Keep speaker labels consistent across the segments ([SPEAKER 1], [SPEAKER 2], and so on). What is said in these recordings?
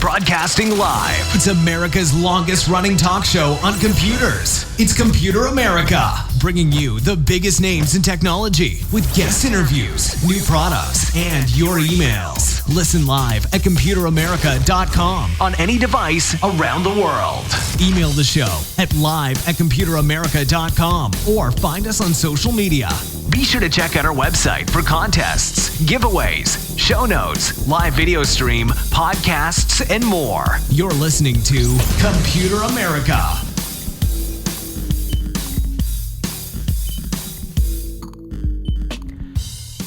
[SPEAKER 1] Broadcasting live. It's America's longest running talk show on computers. It's Computer America, bringing you the biggest names in technology with guest interviews, new products, and your emails. Listen live at computeramerica.com on any device around the world. Email the show at live@computeramerica.com or find us on social media. Be sure to check out our website for contests, giveaways, show notes, live video stream, podcasts, and more. You're listening to Computer America.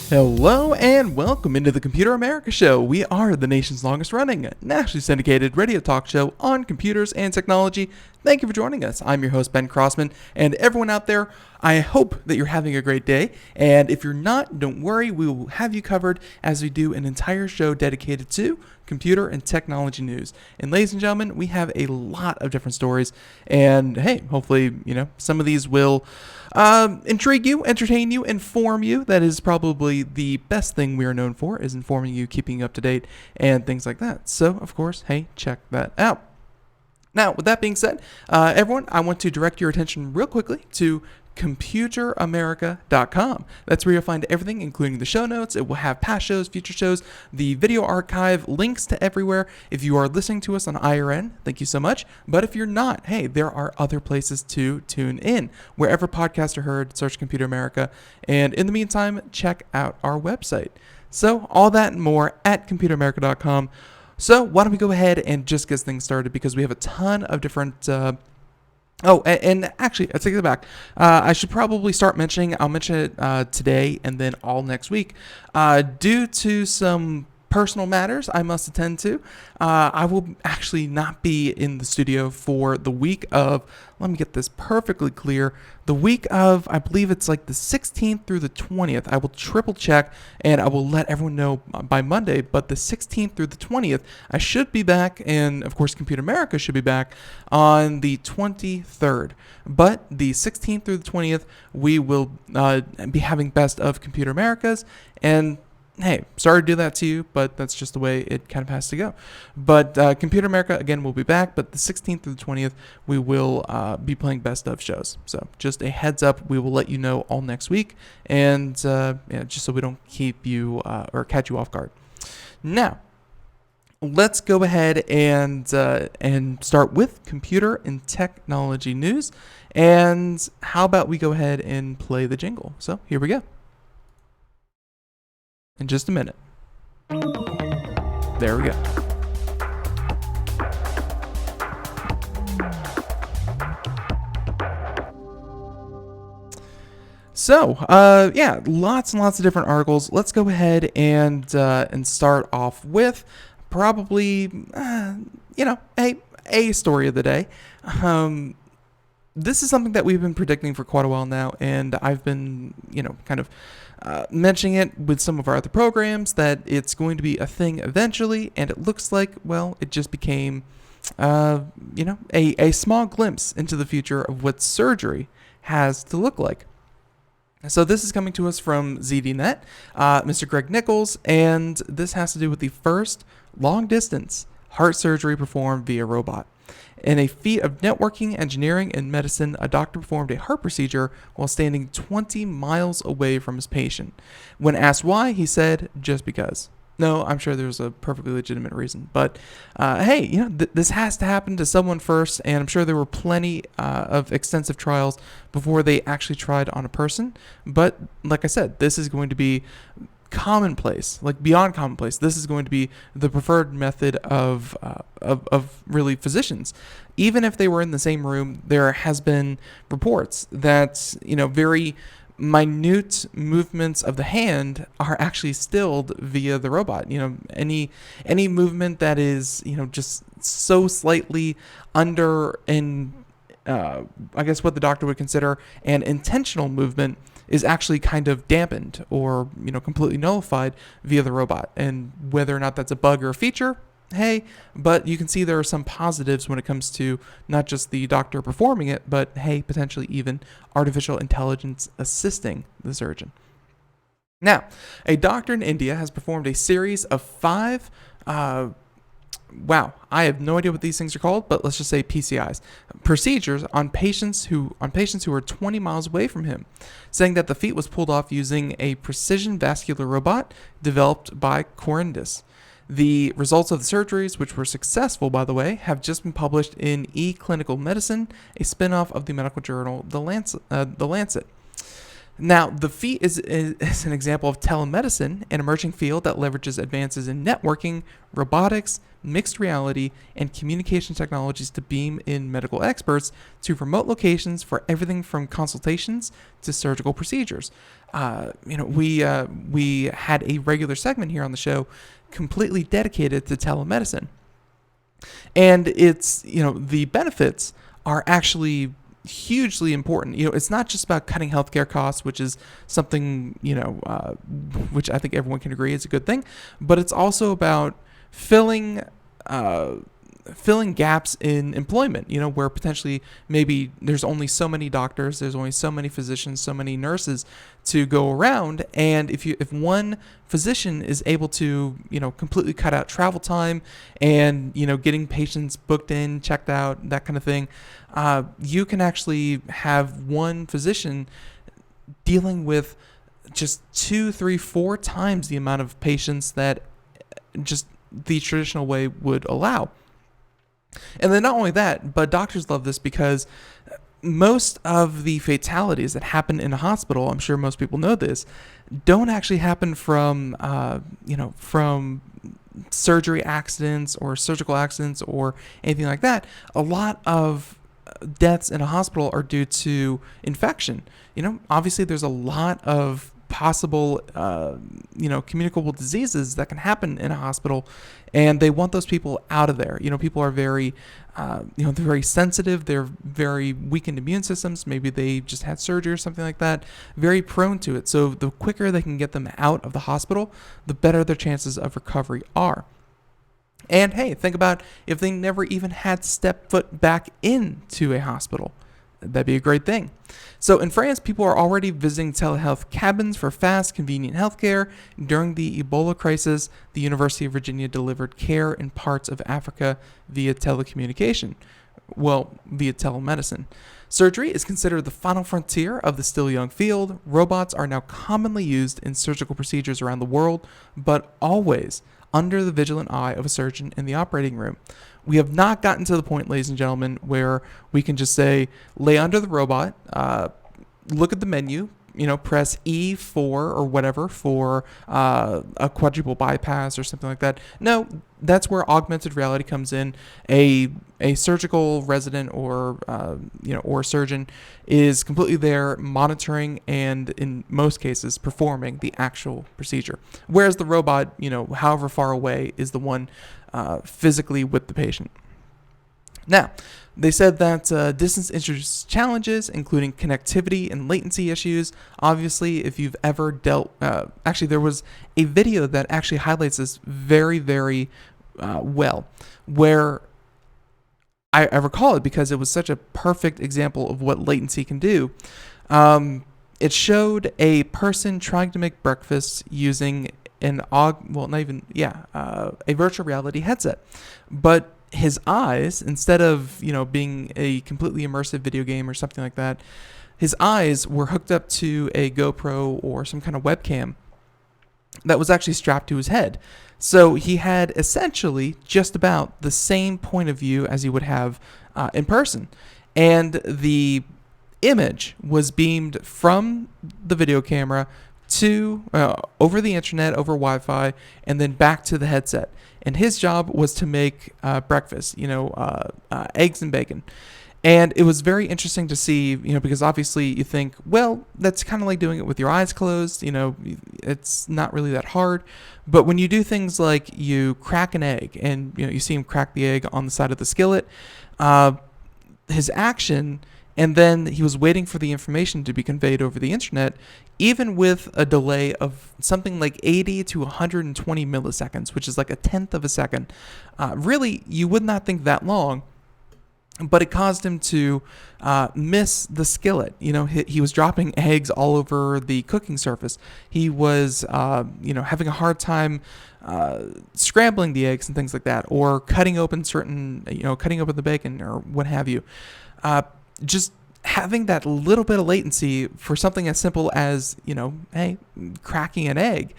[SPEAKER 2] Hello and welcome into the Computer America Show. We are the nation's longest running, nationally syndicated radio talk show on computers and technology. Thank you for joining us. I'm your host, Ben Crossman, and everyone out there, I hope that you're having a great day. And if you're not, don't worry, we will have you covered as we do an entire show dedicated to computer and technology news. And ladies and gentlemen, we have a lot of different stories. And hey, hopefully, some of these will intrigue you, entertain you, inform you. That is probably the best thing we are known for, is informing you, keeping you up to date, and things like that. So, of course, hey, check that out. Now, with that being said, everyone, I want to direct your attention real quickly to computeramerica.com. That's where you'll find everything, including the show notes. It will have past shows, future shows, the video archive, links to everywhere. If you are listening to us on IRN, thank you so much. But if you're not, hey, there are other places to tune in. Wherever podcasts are heard, search Computer America. And in the meantime, check out our website. So all that and more at computeramerica.com. So why don't we go ahead and just get things started, because we have a ton of different... and actually, I take it back. I should probably start mentioning, I'll mention it today and then all next week. Due to some personal matters I must attend to, I will actually not be in the studio for the week of, let me get this perfectly clear, the week of, I believe it's like the 16th through the 20th. I will triple check and I will let everyone know by Monday, but the 16th through the 20th, I should be back, and of course Computer America should be back on the 23rd. But the 16th through the 20th, we will be having best of Computer Americas, and hey, sorry to do that to you, but that's just the way it kind of has to go. But Computer America, again, will be back, but the 16th through the 20th, we will be playing best of shows. So just a heads up, we will let you know all next week, and just so we don't keep you or catch you off guard. Now, let's go ahead and start with computer and technology news. And how about we go ahead and play the jingle? So here we go. In just a minute. There we go. So, lots and lots of different articles. Let's go ahead and start off with probably, a story of the day. This is something that we've been predicting for quite a while now, and I've been, kind of mentioning it with some of our other programs, that it's going to be a thing eventually, and it looks like, well, it just became, a small glimpse into the future of what surgery has to look like. So this is coming to us from ZDNet, Mr. Greg Nichols, and this has to do with the first long-distance heart surgery performed via robot. In a feat of networking, engineering, and medicine, a doctor performed a heart procedure while standing 20 miles away from his patient. When asked why, he said, "Just because." No, I'm sure there's a perfectly legitimate reason. But hey, this has to happen to someone first, and I'm sure there were plenty of extensive trials before they actually tried on a person. But like I said, this is going to be commonplace, like beyond commonplace. This is going to be the preferred method of really physicians. Even if they were in the same room, there has been reports that very minute movements of the hand are actually stilled via the robot. Any movement that is just so slightly under I guess what the doctor would consider an intentional movement is actually kind of dampened or completely nullified via the robot. And whether or not that's a bug or a feature, hey, but you can see there are some positives when it comes to not just the doctor performing it, but hey, potentially even artificial intelligence assisting the surgeon. Now, a doctor in India has performed a series of 5 I have no idea what these things are called, but let's just say PCIs, procedures on patients who are 20 miles away from him, saying that the feat was pulled off using a precision vascular robot developed by Corindus. The results of the surgeries, which were successful, by the way, have just been published in eClinical Medicine, a spin-off of the medical journal The Lancet. Now, the feat is an example of telemedicine, an emerging field that leverages advances in networking, robotics, mixed reality, and communication technologies to beam in medical experts to remote locations for everything from consultations to surgical procedures. We had a regular segment here on the show completely dedicated to telemedicine. And it's, the benefits are actually hugely important. It's not just about cutting healthcare costs, which is something, which I think everyone can agree is a good thing, but it's also about filling gaps in employment, where potentially maybe there's only so many doctors, there's only so many physicians, so many nurses to go around. And if one physician is able to, completely cut out travel time and, getting patients booked in, checked out, that kind of thing, you can actually have one physician dealing with just 2, 3, 4 times the amount of patients that just the traditional way would allow. And then not only that, but doctors love this because most of the fatalities that happen in a hospital, I'm sure most people know this, don't actually happen from surgery accidents or surgical accidents or anything like that. A lot of deaths in a hospital are due to infection. Obviously there's a lot of possible, communicable diseases that can happen in a hospital, and they want those people out of there. People are very, they're very sensitive. They're very weakened immune systems. Maybe they just had surgery or something like that. Very prone to it. So the quicker they can get them out of the hospital, the better their chances of recovery are. And hey, think about if they never even had stepped foot back into a hospital. That'd be a great thing. So in France, people are already visiting telehealth cabins for fast, convenient healthcare. During the Ebola crisis, the University of Virginia delivered care in parts of Africa via telecommunication. Well, via telemedicine. Surgery is considered the final frontier of the still young field. Robots are now commonly used in surgical procedures around the world, but always under the vigilant eye of a surgeon in the operating room. We have not gotten to the point, ladies and gentlemen, where we can just say, lay under the robot, look at the menu, press E4 or whatever for a quadruple bypass or something like that. No, that's where augmented reality comes in. A surgical resident or or surgeon is completely there monitoring and in most cases performing the actual procedure. Whereas the robot, however far away, is the one physically with the patient. Now, they said that distance introduces challenges, including connectivity and latency issues. Obviously, if you've ever actually, there was a video that actually highlights this very, very well, where I recall it because it was such a perfect example of what latency can do. It showed a person trying to make breakfast using a virtual reality headset, but his eyes, instead of being a completely immersive video game or something like that, his eyes were hooked up to a GoPro or some kind of webcam, that was actually strapped to his head. So he had essentially just about the same point of view as he would have in person. And the image was beamed from the video camera to over the internet, over Wi-Fi, and then back to the headset. And his job was to make breakfast, eggs and bacon. And it was very interesting to see, because obviously you think, well, that's kind of like doing it with your eyes closed. It's not really that hard. But when you do things like you crack an egg and, you see him crack the egg on the side of the skillet, his action, and then he was waiting for the information to be conveyed over the internet, even with a delay of something like 80 to 120 milliseconds, which is like a tenth of a second. Really, you would not think that long. But it caused him to miss the skillet. He was dropping eggs all over the cooking surface. He was, having a hard time scrambling the eggs and things like that, or cutting open cutting open the bacon or what have you. Just having that little bit of latency for something as simple as, cracking an egg.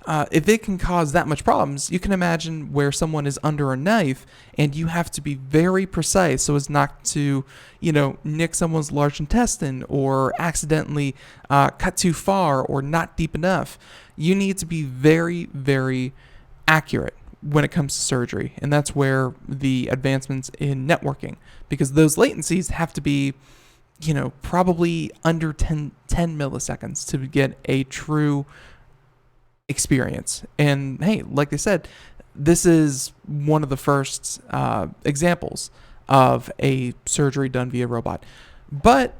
[SPEAKER 2] If it can cause that much problems, you can imagine where someone is under a knife and you have to be very precise so as not to, nick someone's large intestine or accidentally cut too far or not deep enough. You need to be very, very accurate when it comes to surgery. And that's where the advancements in networking, because those latencies have to be, probably under 10 milliseconds to get a true experience. And hey, like they said, this is one of the first examples of a surgery done via robot. But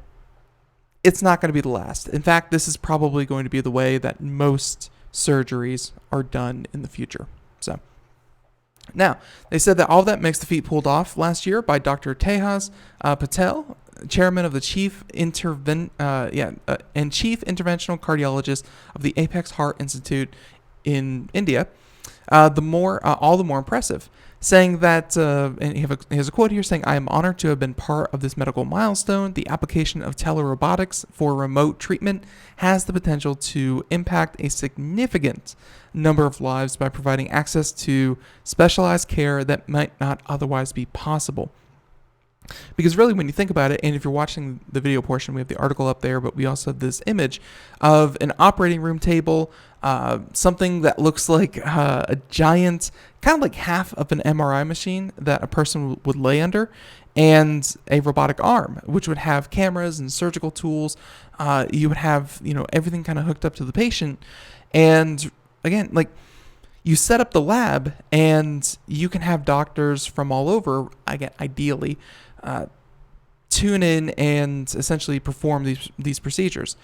[SPEAKER 2] it's not going to be the last. In fact, this is probably going to be the way that most surgeries are done in the future. So now, they said that all that makes the feet pulled off last year by Dr. Tejas Patel, chairman of the chief interventional cardiologist of the Apex Heart Institute in India, all the more impressive, saying that, and he has a quote here saying, "I am honored to have been part of this medical milestone. The application of telerobotics for remote treatment has the potential to impact a significant number of lives by providing access to specialized care that might not otherwise be possible." Because really, when you think about it, and if you're watching the video portion, we have the article up there, but we also have this image of an operating room table, something that looks like a giant, kind of like half of an MRI machine that a person would lay under, and a robotic arm, which would have cameras and surgical tools. You would have, everything kind of hooked up to the patient. And again, like, you set up the lab, and you can have doctors from all over, again, ideally, tune in and essentially perform these procedures,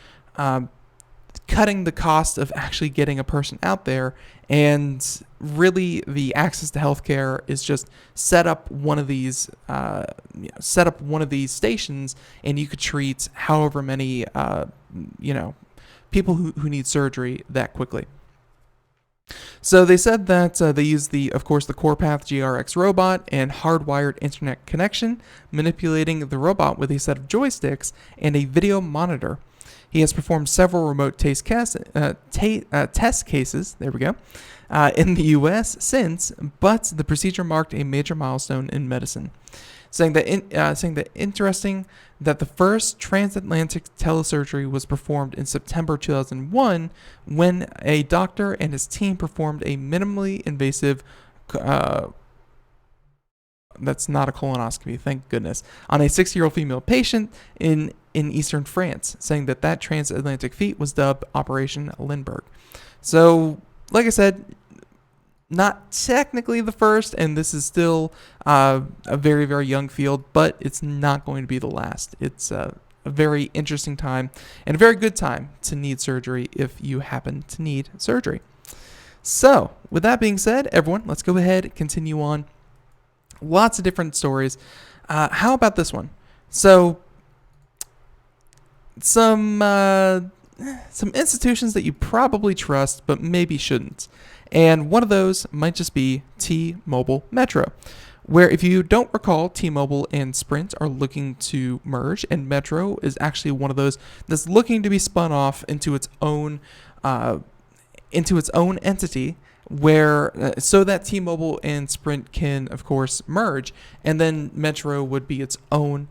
[SPEAKER 2] cutting the cost of actually getting a person out there. And really, the access to healthcare is just set up one of these stations, and you could treat however many people who need surgery that quickly. So they said that they used the CorePath GRX robot and hardwired internet connection, manipulating the robot with a set of joysticks and a video monitor. He has performed several remote test cases, there we go, in the U.S. since, but the procedure marked a major milestone in medicine. Saying that interesting that the first transatlantic telesurgery was performed in September 2001 when a doctor and his team performed a minimally invasive, that's not a colonoscopy, thank goodness, on a 60-year-old female patient in eastern France, saying that transatlantic feat was dubbed Operation Lindbergh. So, like I said, not technically the first, and this is still a very, very young field, but it's not going to be the last. It's a very interesting time and a very good time to need surgery if you happen to need surgery. So, with that being said, everyone, let's go ahead and continue on. Lots of different stories. How about this one? So, some institutions that you probably trust, but maybe shouldn't. And one of those might just be T-Mobile Metro, where, if you don't recall, T-Mobile and Sprint are looking to merge, and Metro is actually one of those that's looking to be spun off into its own into its own entity, where so that T-Mobile and Sprint can, of course, merge, and then Metro would be its own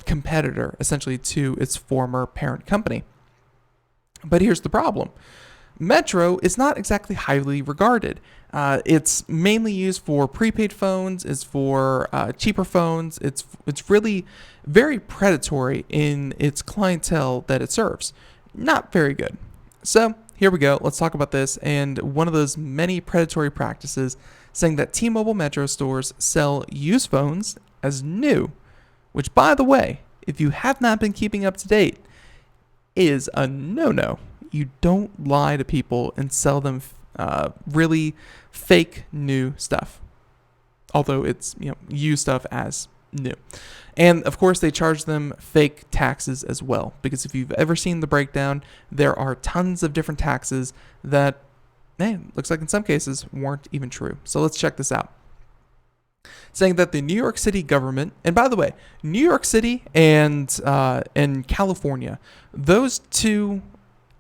[SPEAKER 2] competitor, essentially, to its former parent company. But here's the problem. Metro is not exactly highly regarded. It's mainly used for prepaid phones, it's for cheaper phones. It's really very predatory in its clientele that it serves. Not very good. So here we go. Let's talk about this. And one of those many predatory practices, saying that T-Mobile Metro stores sell used phones as new, which, by the way, if you have not been keeping up to date, is a no-no. You don't lie to people and sell them really fake new stuff, although it's used stuff as new. And of course, they charge them fake taxes as well, because if you've ever seen the breakdown, there are tons of different taxes that, looks like in some cases weren't even true. So let's check this out. Saying that the New York City government, and by the way, New York City and California, those two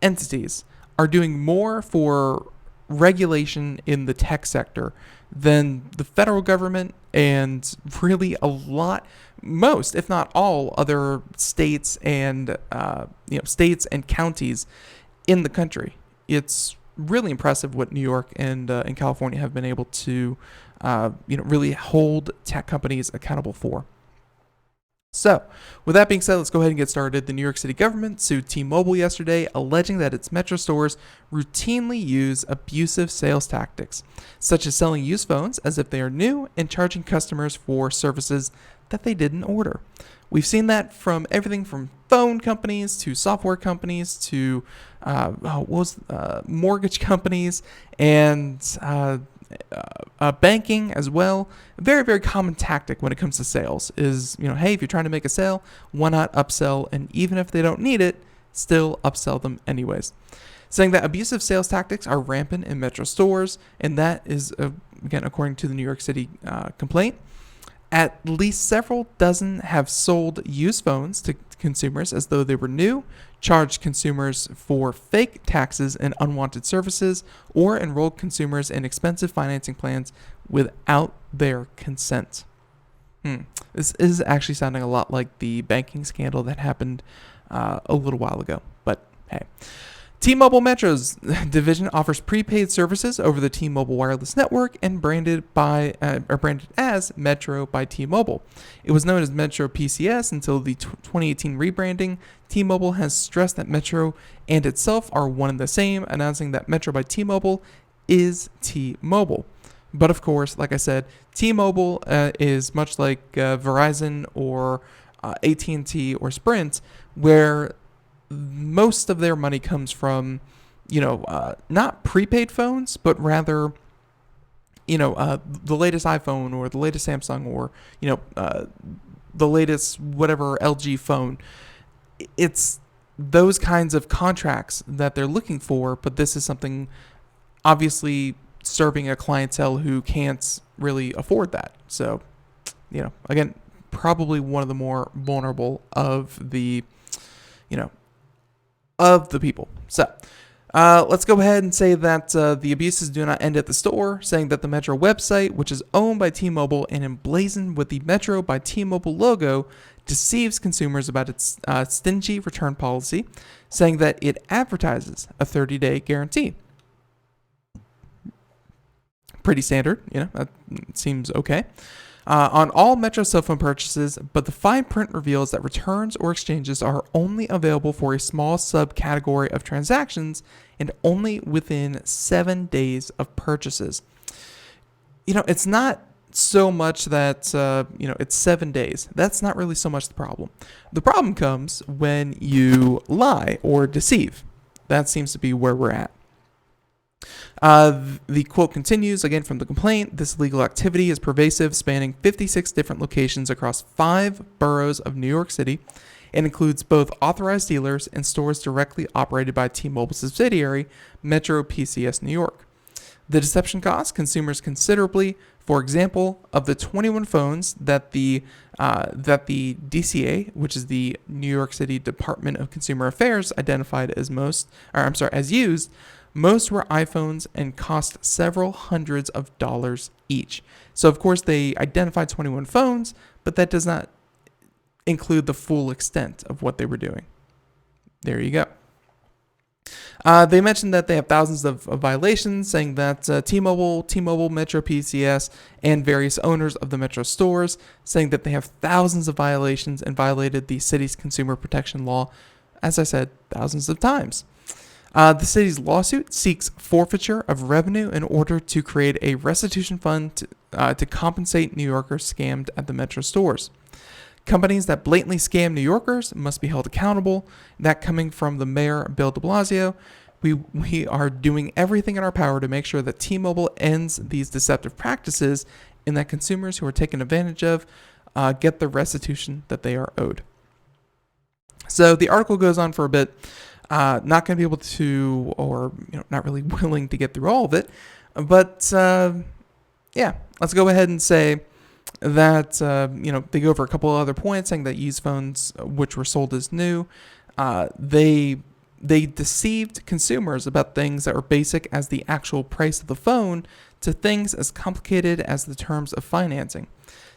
[SPEAKER 2] entities are doing more for regulation in the tech sector than the federal government and really most, if not all, other states and states and counties in the country. It's really impressive what New York and California have been able to really hold tech companies accountable for. So, with that being said, let's go ahead and get started. The New York City government sued T-Mobile yesterday, alleging that its Metro stores routinely use abusive sales tactics, such as selling used phones as if they are new and charging customers for services that they didn't order. We've seen that from everything from phone companies to software companies to mortgage companies and banking as well. A very, very common tactic when it comes to sales is, hey, if you're trying to make a sale, why not upsell? And even if they don't need it, still upsell them anyways. Saying that abusive sales tactics are rampant in Metro stores, and that is, again, according to the New York City complaint. At least several dozen have sold used phones to consumers as though they were new, charged consumers for fake taxes and unwanted services, or enrolled consumers in expensive financing plans without their consent. This is actually sounding a lot like the banking scandal that happened a little while ago, but hey. T-Mobile Metro's division offers prepaid services over the T-Mobile wireless network and branded as Metro by T-Mobile. It was known as Metro PCS until the 2018 rebranding. T-Mobile has stressed that Metro and itself are one and the same, announcing that Metro by T-Mobile is T-Mobile. But of course, like I said, T-Mobile is much like Verizon or AT&T or Sprint, where most of their money comes from, not prepaid phones, but rather, the latest iPhone or the latest Samsung or, the latest whatever LG phone. It's those kinds of contracts that they're looking for, but this is something obviously serving a clientele who can't really afford that. So, again, probably one of the more vulnerable of the, of the people. So let's go ahead and say that the abuses do not end at the store, saying that the Metro website, which is owned by T-Mobile and emblazoned with the Metro by T-Mobile logo, deceives consumers about its stingy return policy, saying that it advertises a 30-day guarantee. Pretty standard, that seems okay. On all Metro cell phone purchases, but the fine print reveals that returns or exchanges are only available for a small subcategory of transactions and only within 7 days of purchases. It's not so much that, it's 7 days. That's not really so much the problem. The problem comes when you lie or deceive. That seems to be where we're at. The quote continues, again from the complaint, this illegal activity is pervasive, spanning 56 different locations across 5 boroughs of New York City, and includes both authorized dealers and stores directly operated by T-Mobile subsidiary, Metro PCS New York. The deception costs consumers considerably. For example, of the 21 phones that the DCA, which is the New York City Department of Consumer Affairs, identified as used, Most were iPhones and cost several hundreds of dollars each. So, of course, they identified 21 phones, but that does not include the full extent of what they were doing. There you go. They mentioned that they have thousands of violations, saying that T-Mobile, Metro PCS, and various owners of the Metro stores, saying that they have thousands of violations and violated the city's consumer protection law, as I said, thousands of times. The city's lawsuit seeks forfeiture of revenue in order to create a restitution fund to compensate New Yorkers scammed at the Metro stores. Companies that blatantly scam New Yorkers must be held accountable. That coming from the mayor, Bill de Blasio. We are doing everything in our power to make sure that T-Mobile ends these deceptive practices and that consumers who are taken advantage of get the restitution that they are owed. So the article goes on for a bit. Not going to be able to, or not really willing to get through all of it. But let's go ahead and say that they go over a couple of other points, saying that used phones which were sold as new, they deceived consumers about things that were basic as the actual price of the phone to things as complicated as the terms of financing.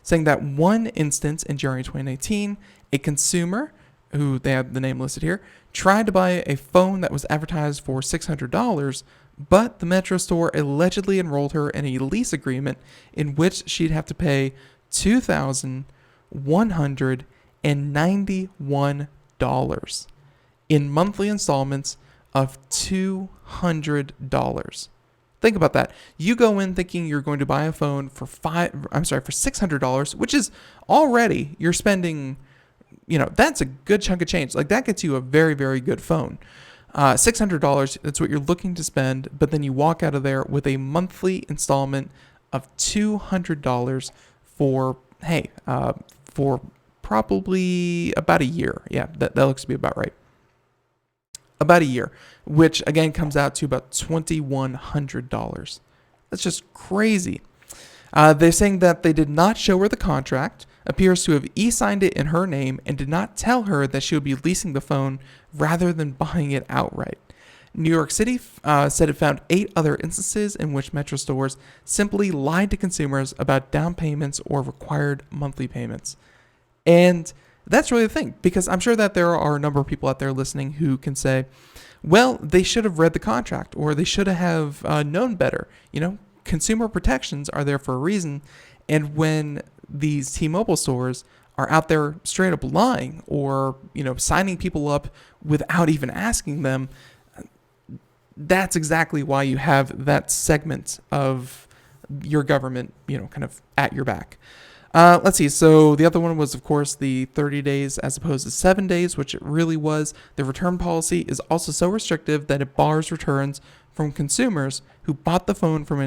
[SPEAKER 2] Saying that one instance in January 2019, a consumer, who they have the name listed here, tried to buy a phone that was advertised for $600, but the Metro store allegedly enrolled her in a lease agreement in which she'd have to pay $2,191 in monthly installments of $200. Think about that. You go in thinking you're going to buy a phone for $600, which is already you're spending, that's a good chunk of change. Like that gets you a very, very good phone. $600, that's what you're looking to spend, but then you walk out of there with a monthly installment of $200 for probably about a year. Yeah, that looks to be about right. About a year, which again comes out to about $2,100. That's just crazy. They're saying that they did not show her the contract, appears to have e-signed it in her name, and did not tell her that she would be leasing the phone rather than buying it outright. New York City said it found 8 other instances in which Metro stores simply lied to consumers about down payments or required monthly payments. And that's really the thing, because I'm sure that there are a number of people out there listening who can say, well, they should have read the contract, or they should have known better. Consumer protections are there for a reason. And when these T-Mobile stores are out there straight up lying or, signing people up without even asking them, that's exactly why you have that segment of your government, kind of at your back. Let's see. So the other one was, of course, the 30 days as opposed to 7 days, which it really was. The return policy is also so restrictive that it bars returns from consumers who bought the phone for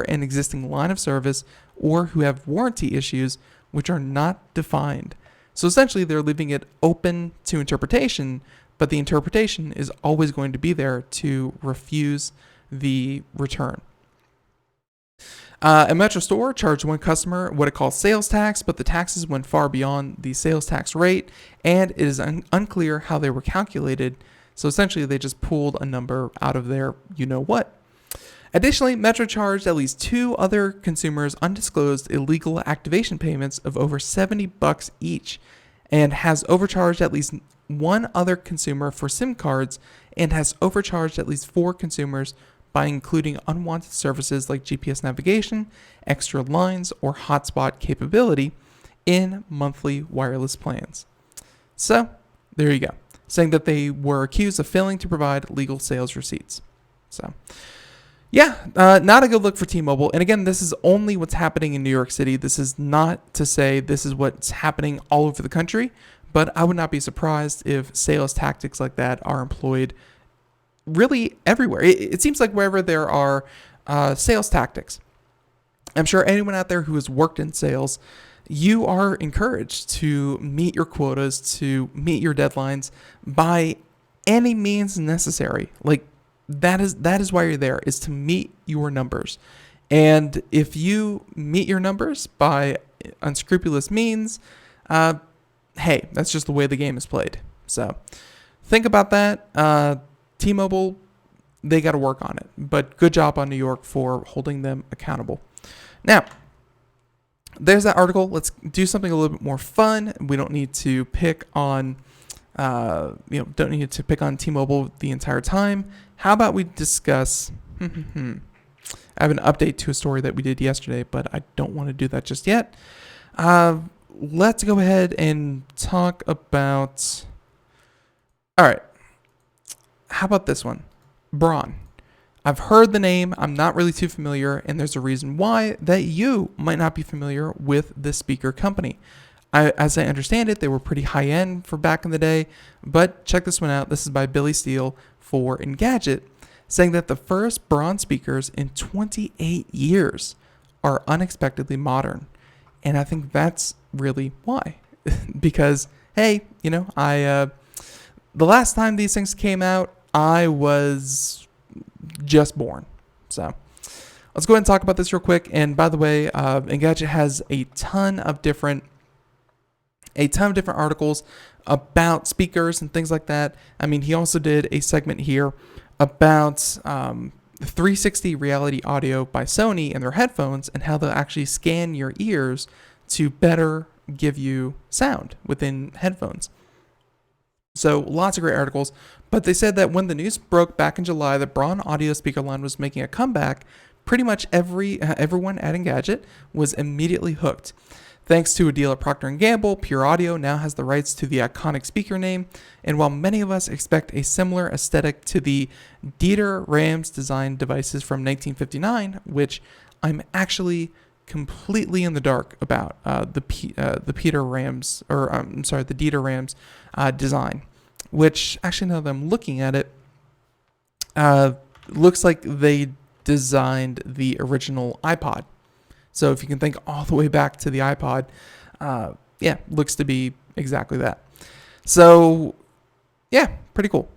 [SPEAKER 2] an existing line of service or who have warranty issues which are not defined. So essentially, they're leaving it open to interpretation, but the interpretation is always going to be there to refuse the return. A Metro store charged one customer what it calls sales tax, but the taxes went far beyond the sales tax rate, and it is unclear how they were calculated. So essentially, they just pulled a number out of their you-know-what. Additionally, Metro charged at least 2 other consumers undisclosed illegal activation payments of over $70 each, and has overcharged at least 1 other consumer for SIM cards, and has overcharged at least 4 consumers by including unwanted services like GPS navigation, extra lines, or hotspot capability in monthly wireless plans. So, there you go. Saying that they were accused of failing to provide legal sales receipts. So, not a good look for T-Mobile. And again, this is only what's happening in New York City. This is not to say this is what's happening all over the country, but I would not be surprised if sales tactics like that are employed really everywhere. It seems like wherever there are sales tactics, I'm sure anyone out there who has worked in sales, you are encouraged to meet your quotas, to meet your deadlines by any means necessary. Like that is why you're there, is to meet your numbers. And if you meet your numbers by unscrupulous means, hey, that's just the way the game is played. So think about that. T-Mobile, they got to work on it. But good job on New York for holding them accountable. Now, there's that article. Let's do something a little bit more fun. We don't need to pick on, don't need to pick on T-Mobile the entire time. How about we discuss? I have an update to a story that we did yesterday, but I don't want to do that just yet. Let's go ahead and talk about. All right. How about this one? Braun. I've heard the name. I'm not really too familiar, and there's a reason why that you might not be familiar with this speaker company. As I understand it, they were pretty high-end for back in the day, but check this one out. This is by Billy Steele for Engadget, saying that the first Braun speakers in 28 years are unexpectedly modern. And I think that's really why. Because, hey, the last time these things came out, I was just born. So let's go ahead and talk about this real quick. And by the way, Engadget has a ton of different articles about speakers and things like that. I mean, he also did a segment here about 360 reality audio by Sony and their headphones and how they'll actually scan your ears to better give you sound within headphones. So lots of great articles, but they said that when the news broke back in July that Braun audio speaker line was making a comeback, pretty much everyone at Engadget was immediately hooked. Thanks to a deal at Procter & Gamble, Pure Audio now has the rights to the iconic speaker name, and while many of us expect a similar aesthetic to the Dieter Rams design devices from 1959, which I'm actually completely in the dark about the Dieter Rams design, which actually now that I'm looking at it, looks like they designed the original iPod. So if you can think all the way back to the iPod, looks to be exactly that. So yeah, pretty cool.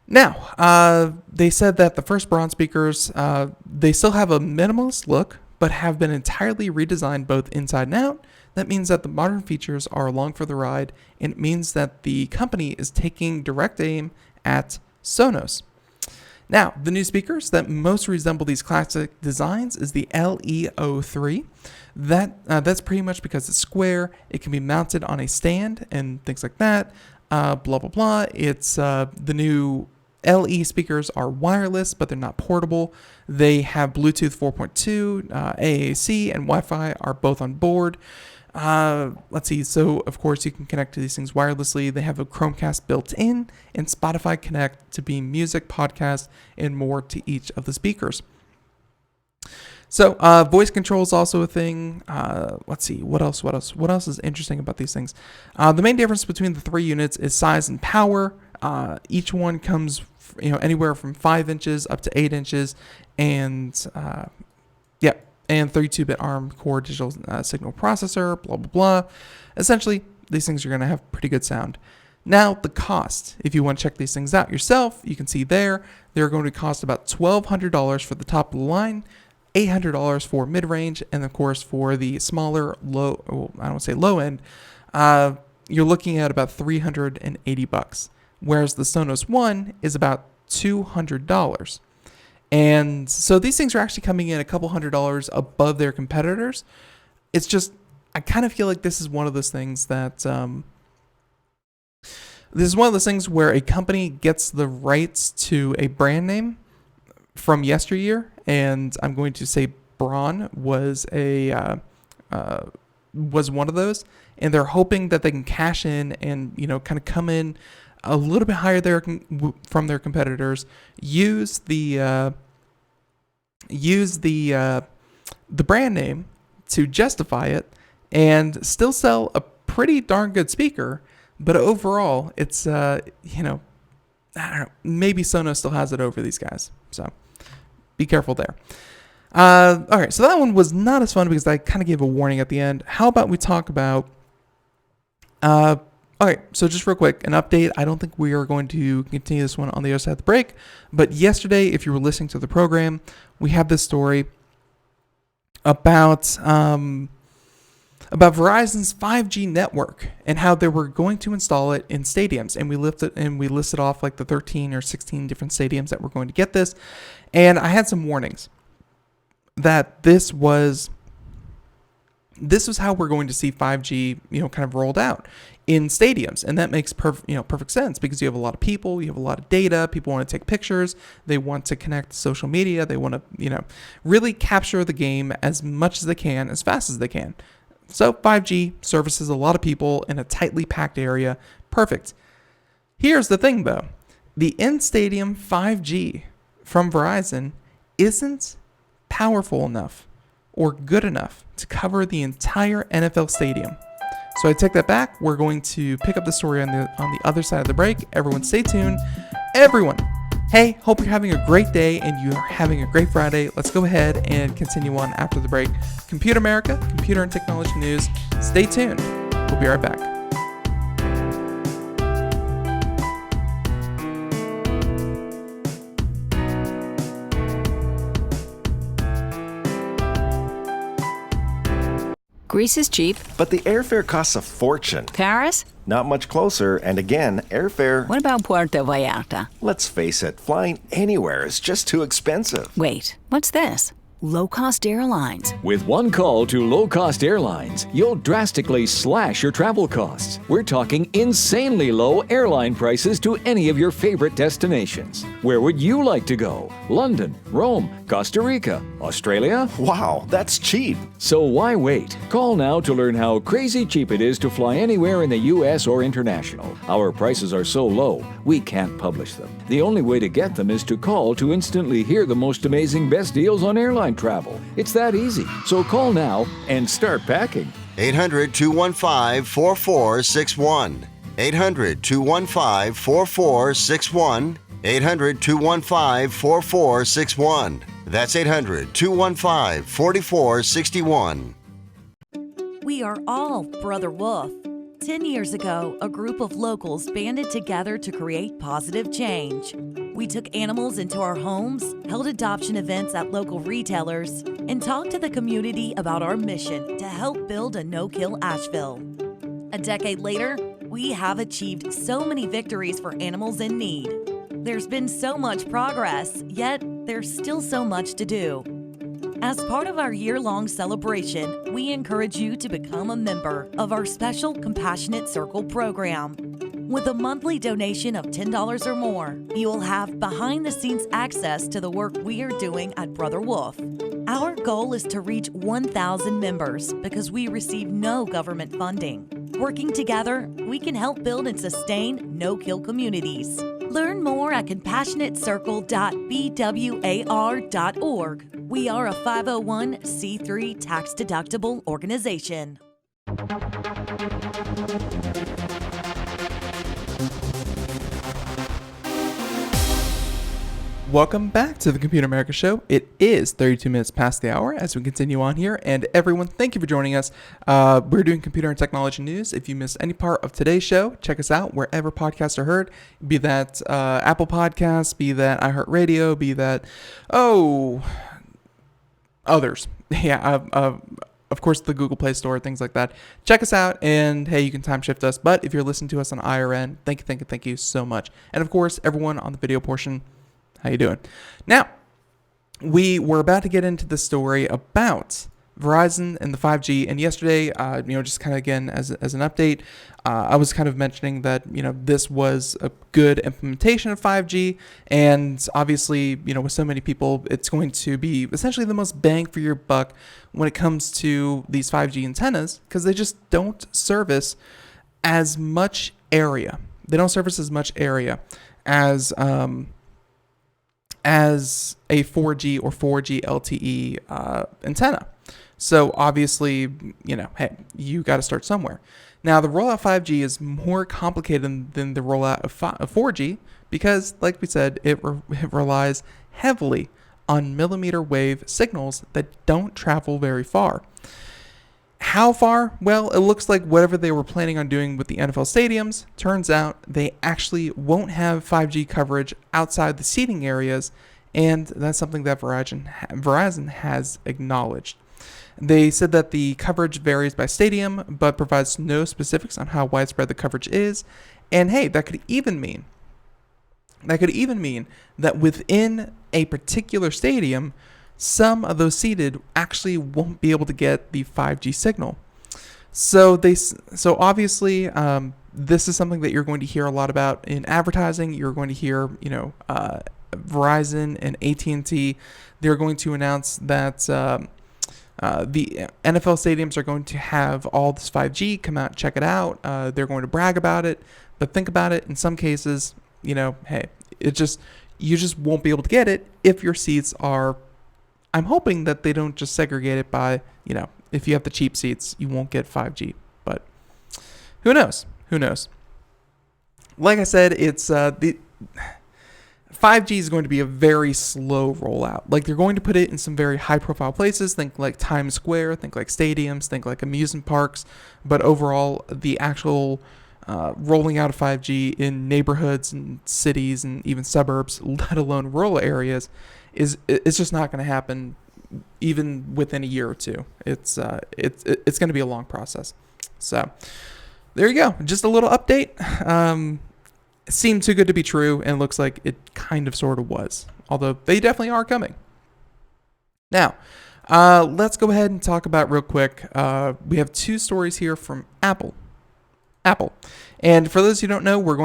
[SPEAKER 2] Now, they said that the first Braun speakers, they still have a minimalist look, but have been entirely redesigned both inside and out. That means that the modern features are along for the ride, and it means that the company is taking direct aim at Sonos. Now, the new speakers that most resemble these classic designs is the LE03. That's pretty much because it's square, it can be mounted on a stand and things like that, blah, blah, blah. It's the new LE speakers are wireless, but they're not portable. They have Bluetooth 4.2, AAC, and Wi-Fi are both on board. Let's see. So, of course, you can connect to these things wirelessly. They have a Chromecast built in and Spotify Connect to beam music, podcast, and more to each of the speakers. So, voice control is also a thing. Let's see. What else is interesting about these things? The main difference between the three units is size and power. Each one comes, anywhere from 5 inches up to 8 inches, and 32-bit ARM core digital signal processor, blah, blah, blah. Essentially, these things are going to have pretty good sound. Now, the cost. If you want to check these things out yourself, you can see there, they're going to cost about $1,200 for the top of the line, $800 for mid-range, and of course, for the smaller, low end, you're looking at about $380, whereas the Sonos One is about $200. And so these things are actually coming in a couple $100 above their competitors. It's just, I kind of feel like this is one of those things that, where a company gets the rights to a brand name from yesteryear, and I'm going to say Braun was one of those, and they're hoping that they can cash in and, kind of come in a little bit higher there from their competitors, use the brand name to justify it, and still sell a pretty darn good speaker. But overall, it's I don't know, maybe Sonos still has it over these guys. So be careful there. All right, so that one was not as fun because I kind of gave a warning at the end. How about we talk about okay, so just real quick, an update. I don't think we are going to continue this one on the other side of the break, but yesterday, if you were listening to the program, we had this story about about Verizon's 5G network and how they were going to install it in stadiums. And we listed off like the 13 or 16 different stadiums that were going to get this. And I had some warnings that this was how we're going to see 5G, kind of rolled out in stadiums. And that makes perfect sense, because you have a lot of people, you have a lot of data, people want to take pictures, they want to connect to social media, they want to, really capture the game as much as they can, as fast as they can. So 5G services a lot of people in a tightly packed area. Perfect. Here's the thing though. The in-stadium 5G from Verizon isn't powerful enough or good enough to cover the entire NFL stadium. So I take that back. We're going to pick up the story on the other side of the break. Everyone stay tuned. Everyone, hey, hope you're having a great day and you're having a great Friday. Let's go ahead and continue on after the break. Computer America, computer and technology news. Stay tuned. We'll be right back.
[SPEAKER 3] Greece is cheap.
[SPEAKER 4] But the airfare costs a fortune.
[SPEAKER 3] Paris?
[SPEAKER 4] Not much closer, and again, airfare...
[SPEAKER 3] What about Puerto Vallarta?
[SPEAKER 4] Let's face it, flying anywhere is just too expensive.
[SPEAKER 3] Wait, what's this? Low-cost airlines.
[SPEAKER 5] With one call to low-cost airlines, you'll drastically slash your travel costs. We're talking insanely low airline prices to any of your favorite destinations. Where would you like to go? London, Rome, Costa Rica, Australia?
[SPEAKER 4] Wow, that's cheap.
[SPEAKER 5] So why wait? Call now to learn how crazy cheap it is to fly anywhere in the U.S. or international. Our prices are so low, we can't publish them. The only way to get them is to call to instantly hear the most amazing best deals on airline travel. It's that easy. So call now and start packing.
[SPEAKER 6] 800-215-4461. 800-215-4461. 800-215-4461. That's 800-215-4461.
[SPEAKER 7] We are all Brother Wolf. 10 years ago, a group of locals banded together to create positive change. We took animals into our homes, held adoption events at local retailers, and talked to the community about our mission to help build a no-kill Asheville. A decade later, we have achieved so many victories for animals in need. There's been so much progress, yet there's still so much to do. As part of our year-long celebration, we encourage you to become a member of our special Compassionate Circle program. With a monthly donation of $10 or more, you will have behind-the-scenes access to the work we are doing at Brother Wolf. Our goal is to reach 1,000 members because we receive no government funding. Working together, we can help build and sustain no-kill communities. Learn more at compassionatecircle.bwar.org. We are a 501c3 tax-deductible organization.
[SPEAKER 2] Welcome back to the Computer America Show. It is 32 minutes past the hour as we continue on here. And everyone, thank you for joining us. We're doing computer and technology news. If you missed any part of today's show, check us out wherever podcasts are heard. Be that Apple Podcasts, be that iHeartRadio, be that, others. Yeah, of course, the Google Play Store, things like that. Check us out, and hey, you can time shift us. But if you're listening to us on IRN, thank you so much. And of course, everyone on the video portion, how you doing? Now, we were about to get into the story about Verizon and the 5G. And yesterday, just kind of again as an update, I was kind of mentioning that, this was a good implementation of 5G. And obviously, with so many people, it's going to be essentially the most bang for your buck when it comes to these 5G antennas, because they just don't service as much area. They don't service as much area as a 4G or 4G LTE antenna. So obviously, hey, you got to start somewhere. Now, the rollout of 5G is more complicated than the rollout of 4G because, like we said, it relies heavily on millimeter wave signals that don't travel very far. How far? Well, it looks like whatever they were planning on doing with the NFL stadiums, turns out they actually won't have 5G coverage outside the seating areas, and that's something that Verizon has acknowledged. They said that the coverage varies by stadium, but provides no specifics on how widespread the coverage is. And hey, that could even mean that within a particular stadium, some of those seated actually won't be able to get the 5G signal. So obviously, this is something that you're going to hear a lot about in advertising. You're going to hear, Verizon and AT&T, they're going to announce that the NFL stadiums are going to have all this 5G. Come out, check it out. They're going to brag about it. But think about it. In some cases, hey, you just won't be able to get it if your seats are. I'm hoping that they don't just segregate it by, if you have the cheap seats, you won't get 5G. But who knows? Like I said, it's the 5G is going to be a very slow rollout. Like, they're going to put it in some very high-profile places. Think like Times Square, think like stadiums, think like amusement parks. But overall, the actual rolling out of 5G in neighborhoods and cities and even suburbs, let alone rural areas, it's just not going to happen even within a year or two. It's going to be a long process. So there you go. Just a little update. It seemed too good to be true, and it looks like it kind of sort of was. Although they definitely are coming. Now, let's go ahead and talk about real quick. We have two stories here from Apple. And for those who don't know, we are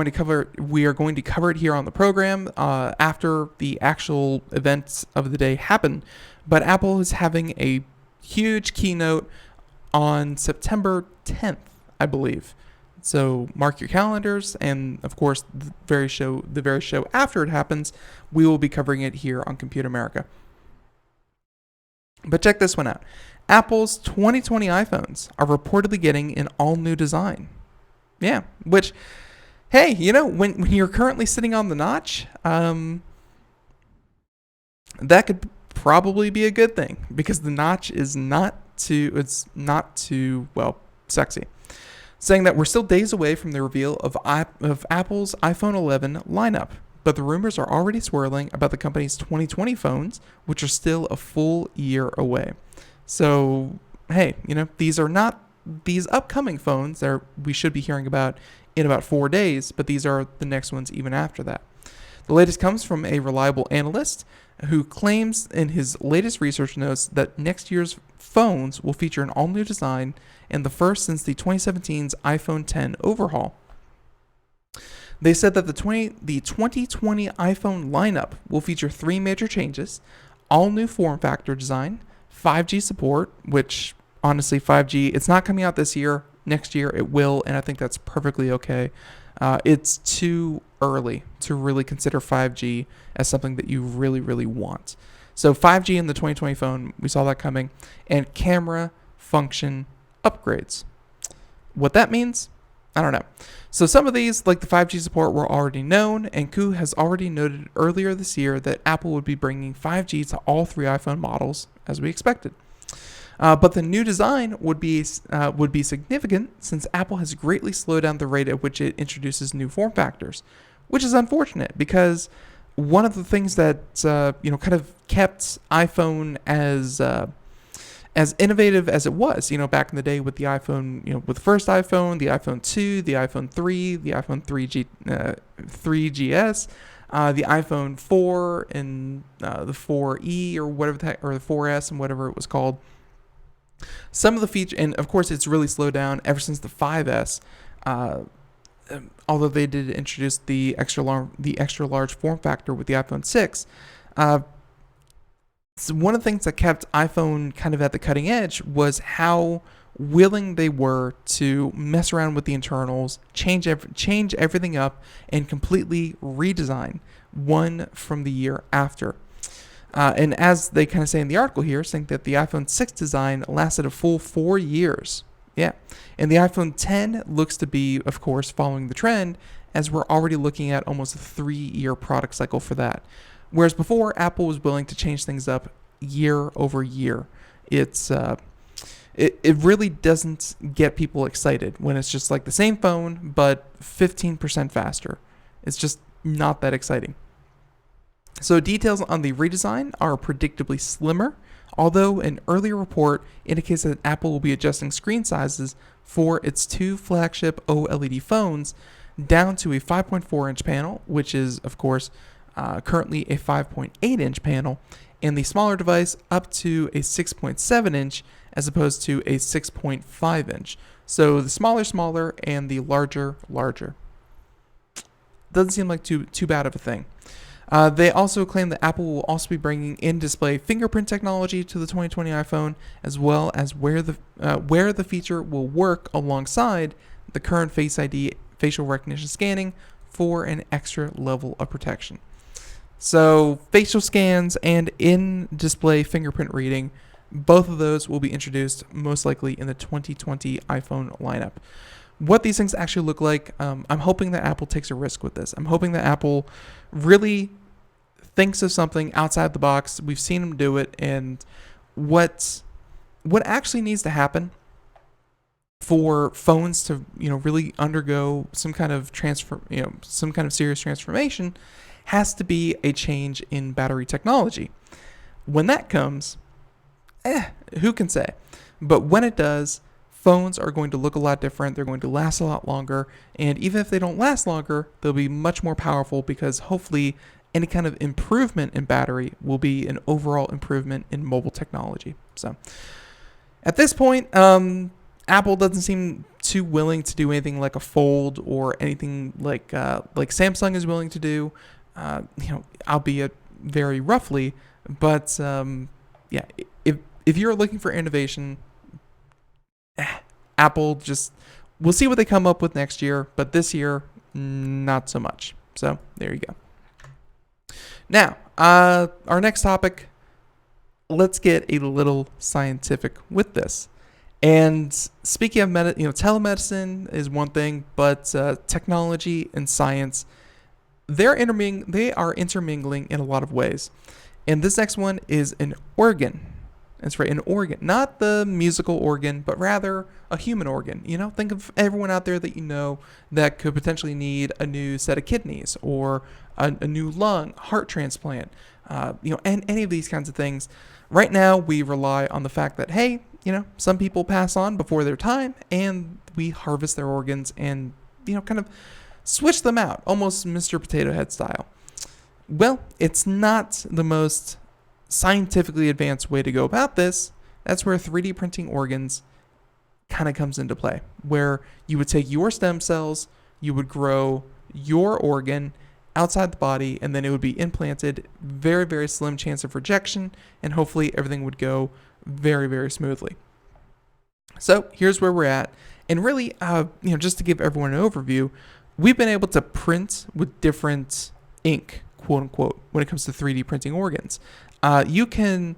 [SPEAKER 2] going to cover it here on the program after the actual events of the day happen. But Apple is having a huge keynote on September 10th, I believe. So mark your calendars, and of course, the very show after it happens, we will be covering it here on Compute America. But check this one out. Apple's 2020 iPhones are reportedly getting an all-new design. Yeah, which, hey, when you're currently sitting on the notch, that could probably be a good thing, because the notch is not too sexy. Saying that we're still days away from the reveal of Apple's iPhone 11 lineup, but the rumors are already swirling about the company's 2020 phones, which are still a full year away. So, hey, these upcoming phones that we should be hearing about in about 4 days, but these are the next ones even after that. The latest comes from a reliable analyst who claims in his latest research notes that next year's phones will feature an all-new design, and the first since the 2017's iPhone X overhaul. They said that the 2020 iPhone lineup will feature 3 major changes: all-new form factor design, 5G support, which honestly 5G, it's not coming out this year. Next year it will, and I think that's perfectly okay. It's too early to really consider 5G as something that you really, really want. So 5G in the 2020 phone, we saw that coming, and camera function upgrades. What that means, I don't know. So some of these, like the 5G support, were already known, and Koo has already noted earlier this year that Apple would be bringing 5G to all 3 iPhone models, as we expected. But the new design would be significant, since Apple has greatly slowed down the rate at which it introduces new form factors, which is unfortunate, because one of the things that kind of kept iPhone as innovative as it was, back in the day with the iPhone, with the first iPhone, the iPhone 2, the iPhone 3, the iPhone 3GS, the iPhone 4, and the 4E or whatever or the 4S and whatever it was called. Some of the features, and of course it's really slowed down ever since the 5S, although they did introduce the extra large form factor with the iPhone 6. So one of the things that kept iPhone kind of at the cutting edge was how willing they were to mess around with the internals, change everything up, and completely redesign one from the year after. And as they kind of say in the article here, saying that the iPhone 6 design lasted a full 4 years. Yeah. And the iPhone 10 looks to be, of course, following the trend, as we're already looking at almost a 3-year product cycle for that. Whereas before, Apple was willing to change things up year over year. It really doesn't get people excited when it's just like the same phone, but 15% faster. It's just not that exciting. So details on the redesign are predictably slimmer, although an earlier report indicates that Apple will be adjusting screen sizes for its 2 flagship OLED phones down to a 5.4-inch panel, which is, of course, currently a 5.8-inch panel, and the smaller device up to a 6.7-inch as opposed to a 6.5-inch. So the smaller, and the larger. Doesn't seem like too bad of a thing. They also claim that Apple will also be bringing in-display fingerprint technology to the 2020 iPhone, as well as where the feature will work alongside the current Face ID facial recognition scanning for an extra level of protection. So facial scans and in-display fingerprint reading, both of those will be introduced most likely in the 2020 iPhone lineup. What these things actually look like, I'm hoping that Apple takes a risk with this. I'm hoping that Apple really thinks of something outside the box. We've seen them do it, and what actually needs to happen for phones to really undergo some kind of serious transformation has to be a change in battery technology. When that comes, who can say? But when it does, phones are going to look a lot different. They're going to last a lot longer. And even if they don't last longer, they'll be much more powerful because hopefully any kind of improvement in battery will be an overall improvement in mobile technology. So at this point, Apple doesn't seem too willing to do anything like a fold or anything like Samsung is willing to do, albeit very roughly. But if you're looking for innovation, Apple we'll see what they come up with next year, but this year, not so much. So there you go. Now, our next topic, let's get a little scientific with this. And speaking of telemedicine is one thing, but technology and science, they are intermingling in a lot of ways. And this next one is an organ. That's right, an organ. Not the musical organ, but rather a human organ. Think of everyone out there that that could potentially need a new set of kidneys or a new lung, heart transplant, and any of these kinds of things. Right now, we rely on the fact that, hey, some people pass on before their time, and we harvest their organs and, kind of switch them out, almost Mr. Potato Head style. Well, it's not the most scientifically advanced way to go about this. That's where 3D printing organs kind of comes into play, where you would take your stem cells, you would grow your organ outside the body, and then it would be implanted. Very, very slim chance of rejection, and hopefully everything would go very, very smoothly. So here's where we're at. And really, just to give everyone an overview, we've been able to print with different ink, quote unquote, when it comes to 3D printing organs. You can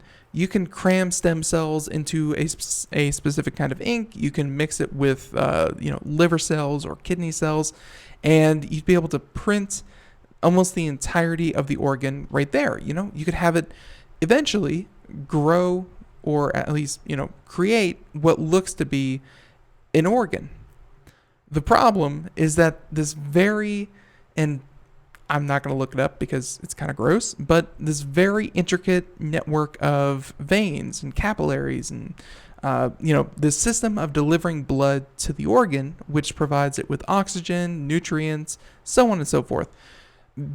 [SPEAKER 2] cram stem cells into a specific kind of ink. You can mix it with liver cells or kidney cells, and you'd be able to print almost the entirety of the organ right there. You could have it eventually grow, or at least create what looks to be an organ. The problem is that and I'm not going to look it up because it's kind of gross, but this very intricate network of veins and capillaries and, this system of delivering blood to the organ, which provides it with oxygen, nutrients, so on and so forth.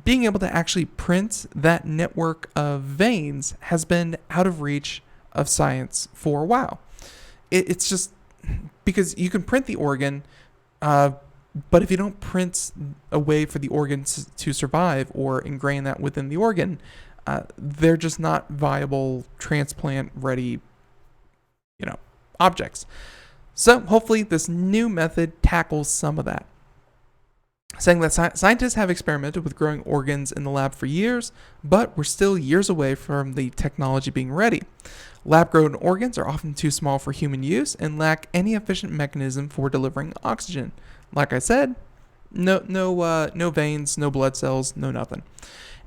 [SPEAKER 2] Being able to actually print that network of veins has been out of reach of science for a while. It's just because you can print the organ, but if you don't print a way for the organ to survive or ingrain that within the organ, they're just not viable transplant-ready, objects. So hopefully this new method tackles some of that. Saying that scientists have experimented with growing organs in the lab for years, but we're still years away from the technology being ready. Lab-grown organs are often too small for human use and lack any efficient mechanism for delivering oxygen. Like I said, no veins, no blood cells, no nothing.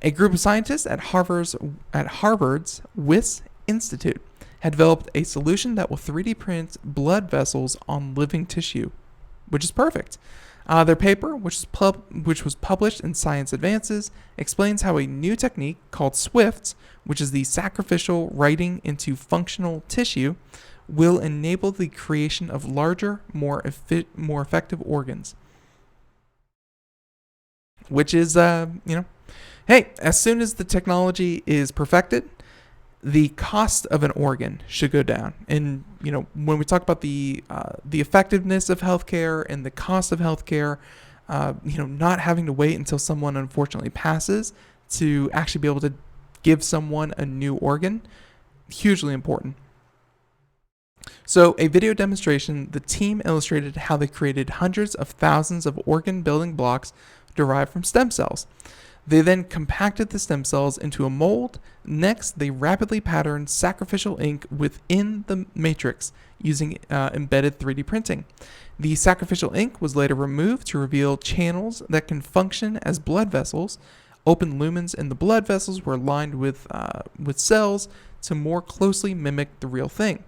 [SPEAKER 2] A group of scientists at Harvard's Wyss Institute had developed a solution that will 3D print blood vessels on living tissue, which is perfect. Their paper, which was published in Science Advances, explains how a new technique called SWIFT, which is the sacrificial writing into functional tissue, will enable the creation of larger, more effective organs. Which is, hey, as soon as the technology is perfected, the cost of an organ should go down. And, when we talk about the effectiveness of healthcare and the cost of healthcare, not having to wait until someone unfortunately passes to actually be able to give someone a new organ, hugely important. So, a video demonstration, the team illustrated how they created hundreds of thousands of organ building blocks derived from stem cells. They then compacted the stem cells into a mold. Next, they rapidly patterned sacrificial ink within the matrix using embedded 3D printing. The sacrificial ink was later removed to reveal channels that can function as blood vessels. Open lumens in the blood vessels were lined with cells to more closely mimic the real thing.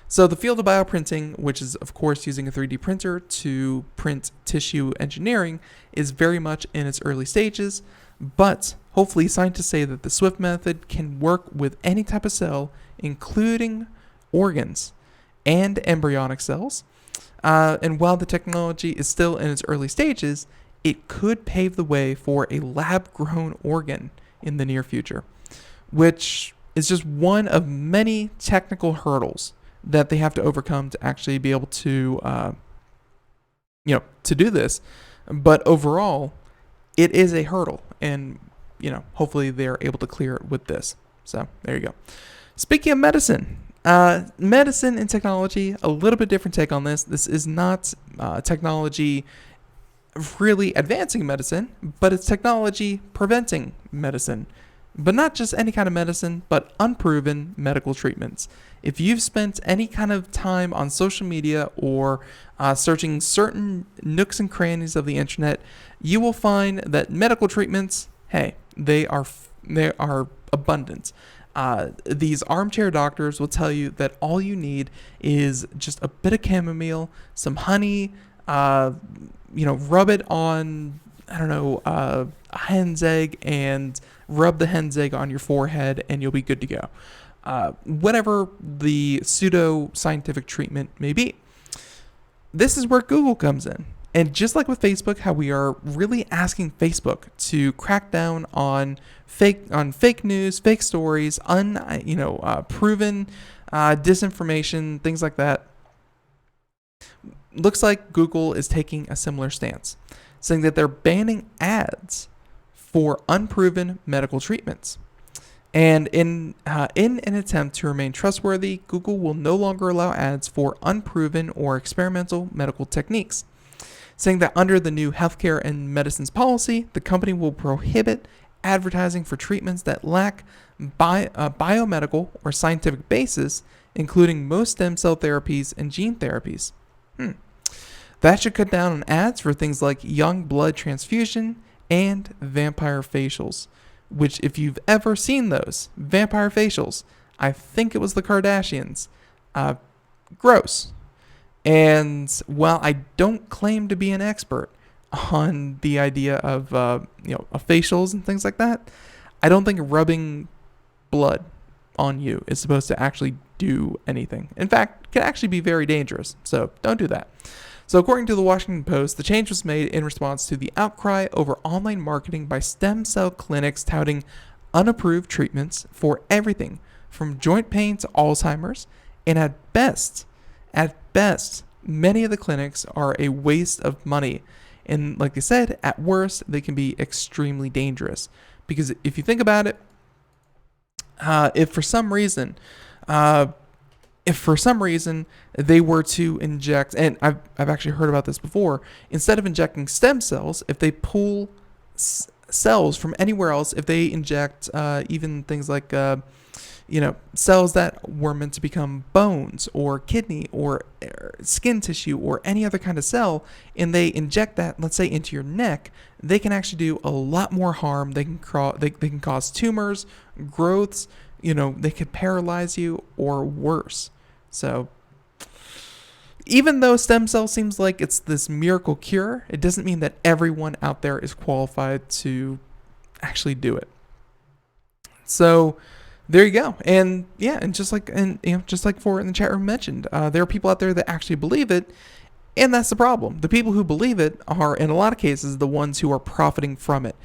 [SPEAKER 2] So the field of bioprinting, which is of course using a 3D printer to print tissue engineering, is very much in its early stages, but hopefully scientists say that the SWIFT method can work with any type of cell, including organs and embryonic cells. And while the technology is still in its early stages, it could pave the way for a lab-grown organ in the near future, which is just one of many technical hurdles that they have to overcome to actually be able to, to do this. But overall, it is a hurdle, and, hopefully they're able to clear it with this. So there you go. Speaking of medicine, medicine and technology, a little bit different take on this. This is not technology really advancing medicine, but it's technology preventing medicine. But not just any kind of medicine, but unproven medical treatments. If you've spent any kind of time on social media or searching certain nooks and crannies of the internet, you will find that medical treatments, hey, they are abundant. These armchair doctors will tell you that all you need is just a bit of chamomile, some honey, rub it on, a hen's egg, and rub the hen's egg on your forehead, and you'll be good to go. Whatever the pseudo-scientific treatment may be. This is where Google comes in. And just like with Facebook, how we are really asking Facebook to crack down on fake news, fake stories, proven disinformation, things like that. Looks like Google is taking a similar stance, saying that they're banning ads for unproven medical treatments. And in an attempt to remain trustworthy, Google will no longer allow ads for unproven or experimental medical techniques, saying that under the new healthcare and medicines policy, the company will prohibit advertising for treatments that lack biomedical or scientific basis, including most stem cell therapies and gene therapies. That should cut down on ads for things like young blood transfusion and vampire facials, which, if you've ever seen those vampire facials, I think it was the Kardashians. Gross. And while I don't claim to be an expert on the idea of facials and things like that, I don't think rubbing blood on you is supposed to actually do anything. In fact, it can actually be very dangerous. So don't do that. So according to the Washington Post, the change was made in response to the outcry over online marketing by stem cell clinics touting unapproved treatments for everything from joint pain to Alzheimer's, and at best, many of the clinics are a waste of money. And like I said, at worst, they can be extremely dangerous. Because if you think about it, if for some reason they were to inject, and I've actually heard about this before, instead of injecting stem cells, if they pull cells from anywhere else, if they inject even things like cells that were meant to become bones or kidney or skin tissue or any other kind of cell, and they inject that, let's say, into your neck, they can actually do a lot more harm. They can cause tumors, growths, they could paralyze you or worse. So even though stem cell seems like it's this miracle cure, it doesn't mean that everyone out there is qualified to actually do it. So there you go. And yeah, and just like For in the chat room mentioned, there are people out there that actually believe it, and that's the problem. The people who believe it are, in a lot of cases, the ones who are profiting from it,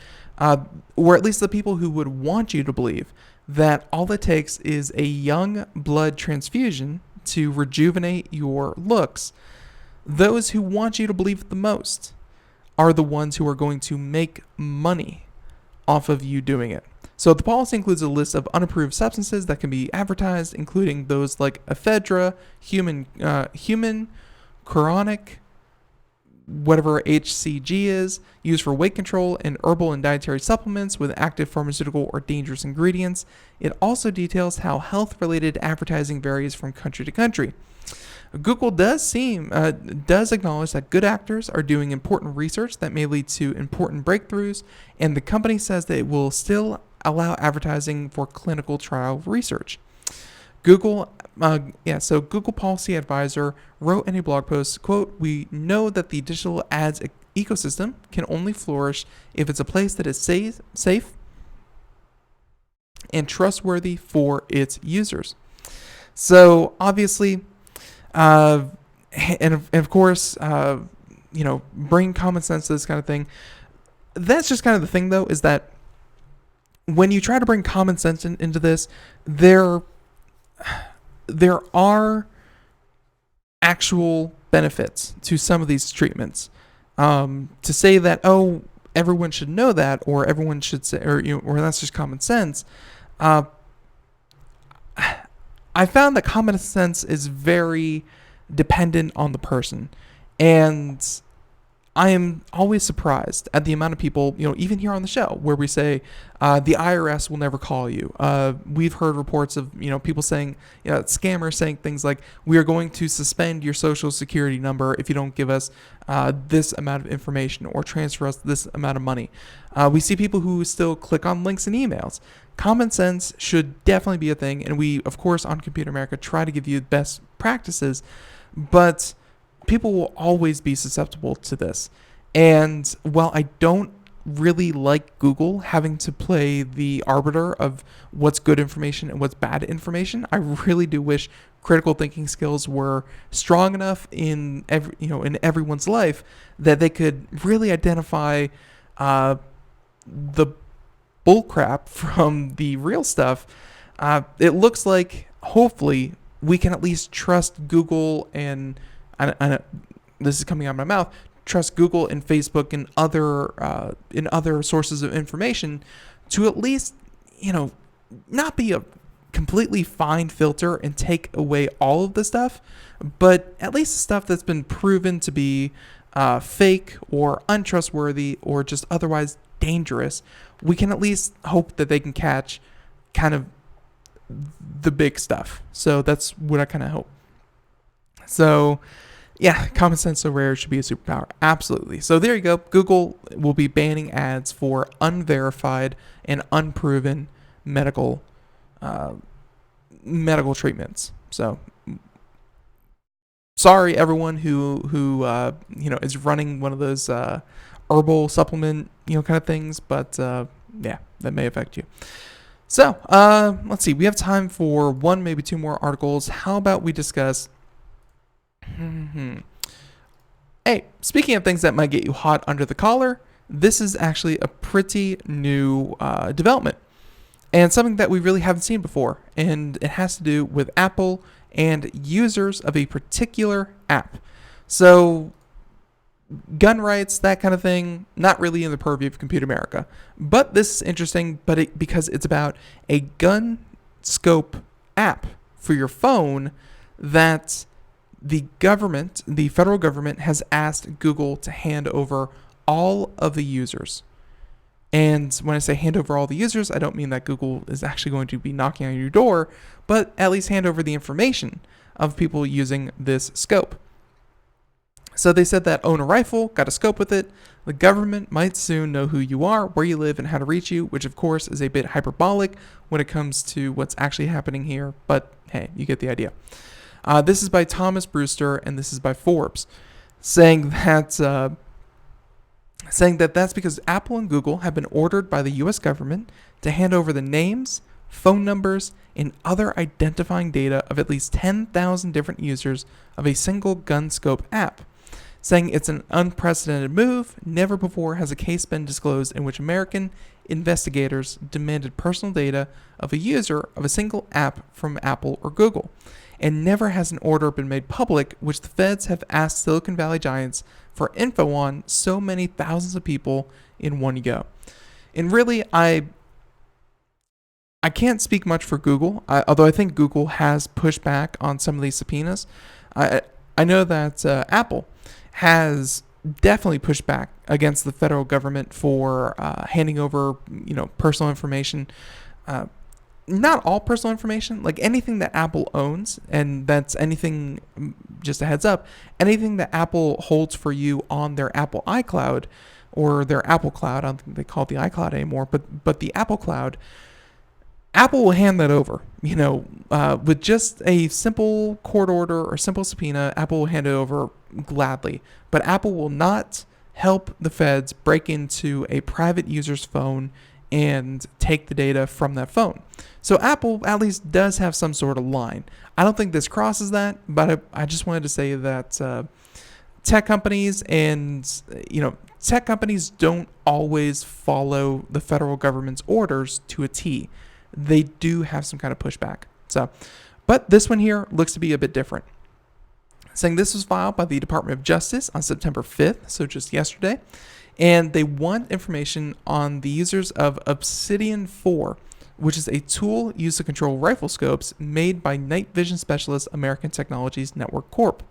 [SPEAKER 2] or at least the people who would want you to believe that all it takes is a young blood transfusion to rejuvenate your looks. Those who want you to believe it the most are the ones who are going to make money off of you doing it. So the policy includes a list of unapproved substances that can be advertised, including those like ephedra, human chronic, whatever HCG is, used for weight control, and herbal and dietary supplements with active pharmaceutical or dangerous ingredients. It also details how health-related advertising varies from country to country. Google does acknowledge that good actors are doing important research that may lead to important breakthroughs, and the company says that it will still allow advertising for clinical trial research. Google policy advisor wrote in a blog post, quote, "We know that the digital ads ecosystem can only flourish if it's a place that is safe and trustworthy for its users." So obviously, and of course, bring common sense to this kind of thing. That's just kind of the thing, though, is that when you try to bring common sense into this, there are actual benefits to some of these treatments. To say that, oh, everyone should know that, or everyone should say, or that's just common sense. I found that common sense is very dependent on the person, and I am always surprised at the amount of people, even here on the show, where we say the IRS will never call you. We've heard reports of, people saying, scammers saying things like, "We are going to suspend your social security number if you don't give us this amount of information or transfer us this amount of money." We see people who still click on links in emails. Common sense should definitely be a thing, and we, of course, on Computer America, try to give you best practices, but people will always be susceptible to this. And while I don't really like Google having to play the arbiter of what's good information and what's bad information, I really do wish critical thinking skills were strong enough in everyone's life that they could really identify the bullcrap from the real stuff. It looks like, hopefully, we can at least trust Google and this is coming out of my mouth, trust Google and Facebook and other sources of information to at least, not be a completely fine filter and take away all of the stuff, but at least the stuff that's been proven to be fake or untrustworthy or just otherwise dangerous, we can at least hope that they can catch kind of the big stuff. So that's what I kind of hope. So yeah, common sense so rare, it should be a superpower. Absolutely. So there you go. Google will be banning ads for unverified and unproven medical treatments. So sorry, everyone who is running one of those herbal supplement kind of things, but yeah, that may affect you. So let's see. We have time for one, maybe two more articles. How about we discuss? Hey, speaking of things that might get you hot under the collar, this is actually a pretty new development and something that we really haven't seen before. And it has to do with Apple and users of a particular app. So gun rights, that kind of thing, not really in the purview of Computer America. But this is interesting because it's about a gun scope app for your phone that the federal government has asked Google to hand over all of the users. And when I say hand over all the users, I don't mean that Google is actually going to be knocking on your door, but at least hand over the information of people using this scope. So they said that own a rifle, got a scope with it. The government might soon know who you are, where you live, and how to reach you, which of course is a bit hyperbolic when it comes to what's actually happening here. But hey, you get the idea. This is by Thomas Brewster, and this is by Forbes, saying that that's because Apple and Google have been ordered by the U.S. government to hand over the names, phone numbers, and other identifying data of at least 10,000 different users of a single gun scope app, saying it's an unprecedented move. Never before has a case been disclosed in which American investigators demanded personal data of a user of a single app from Apple or Google. And never has an order been made public which the feds have asked Silicon Valley giants for info on so many thousands of people in one go. And really, I can't speak much for Google, although I think Google has pushed back on some of these subpoenas. I know that Apple has definitely pushed back against the federal government for handing over, personal information. Not all personal information, like anything that Apple owns, and that's anything, just a heads up, anything that Apple holds for you on their Apple iCloud or their Apple Cloud. I don't think they call it the iCloud anymore, but the Apple Cloud, Apple will hand that over, with just a simple court order or simple subpoena. Apple will hand it over gladly, but Apple will not help the feds break into a private user's phone and take the data from that phone. So Apple at least does have some sort of line. I don't think this crosses that, but I just wanted to say that tech companies don't always follow the federal government's orders to a T. They do have some kind of pushback. But this one here looks to be a bit different. Saying this was filed by the Department of Justice on September 5th, so just yesterday. And they want information on the users of Obsidian 4, which is a tool used to control rifle scopes made by night vision specialist American Technologies Network Corp.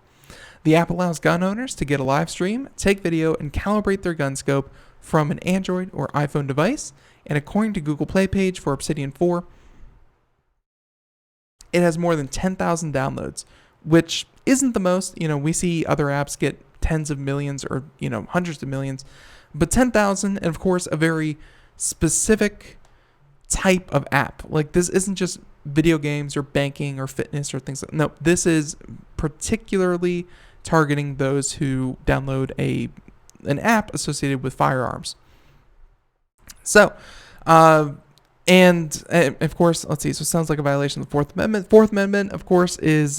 [SPEAKER 2] The app allows gun owners to get a live stream, take video, and calibrate their gun scope from an Android or iPhone device. And according to Google Play page for Obsidian 4, it has more than 10,000 downloads, which isn't the most. We see other apps get tens of millions or, hundreds of millions. But 10,000, and of course, a very specific type of app. Like, this isn't just video games or banking or fitness or things like that. No, this is particularly targeting those who download an app associated with firearms. So, and of course, let's see. So it sounds like a violation of the Fourth Amendment. Fourth Amendment, of course, is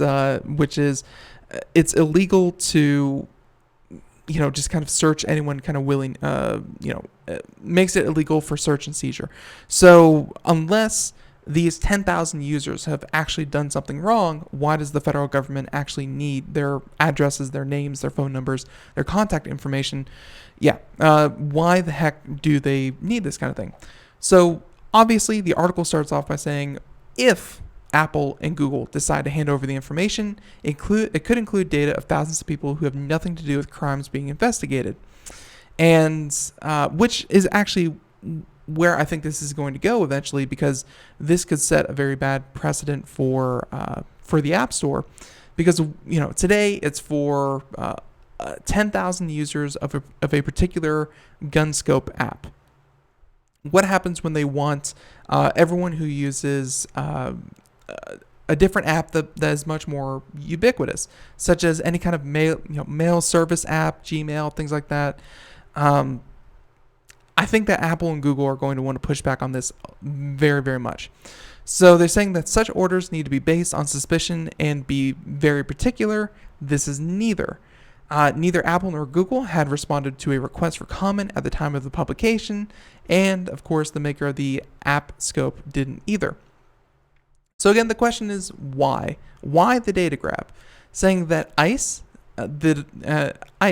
[SPEAKER 2] it's illegal to just kind of search anyone kind of willing, makes it illegal for search and seizure. So unless these 10,000 users have actually done something wrong, why does the federal government actually need their addresses, their names, their phone numbers, their contact information? Why the heck do they need this kind of thing? So obviously the article starts off by saying, if Apple and Google decide to hand over the information, it could include data of thousands of people who have nothing to do with crimes being investigated. And which is actually where I think this is going to go eventually, because this could set a very bad precedent for the App Store. Because today it's for 10,000 users of a particular gun scope app. What happens when they want everyone who uses a different app that is much more ubiquitous, such as any kind of mail service app, Gmail, things like that? I think that Apple and Google are going to want to push back on this very, very much. So they're saying that such orders need to be based on suspicion and be very particular. This is neither. Neither Apple nor Google had responded to a request for comment at the time of the publication, and of course the maker of the app scope didn't either. So again, the question is why? Why the data grab? Saying that ICE,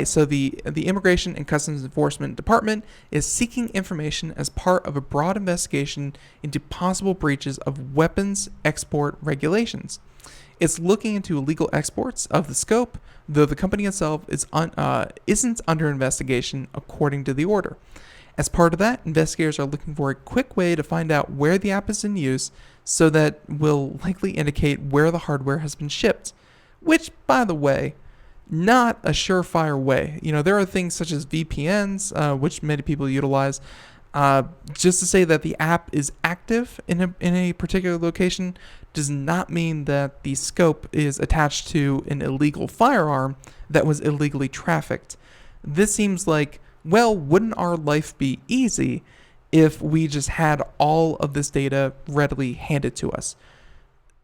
[SPEAKER 2] so the Immigration and Customs Enforcement Department, is seeking information as part of a broad investigation into possible breaches of weapons export regulations. It's looking into illegal exports of the scope, though the company itself isn't under investigation according to the order. As part of that, investigators are looking for a quick way to find out where the app is in use, so that will likely indicate where the hardware has been shipped. Which, by the way, not a surefire way. There are things such as VPNs, which many people utilize. Just to say that the app is active in a particular location does not mean that the scope is attached to an illegal firearm that was illegally trafficked. This seems like, well, wouldn't our life be easy if we just had all of this data readily handed to us?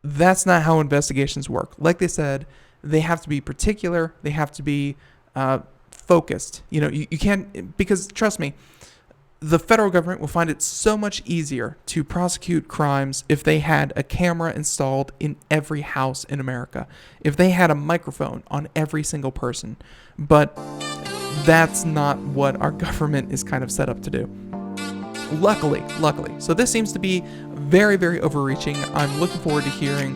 [SPEAKER 2] That's not how investigations work. Like they said, they have to be particular. They have to be focused. You can't, because trust me, the federal government will find it so much easier to prosecute crimes if they had a camera installed in every house in America, if they had a microphone on every single person. But that's not what our government is kind of set up to do. Luckily. So this seems to be very, very overreaching. I'm looking forward to hearing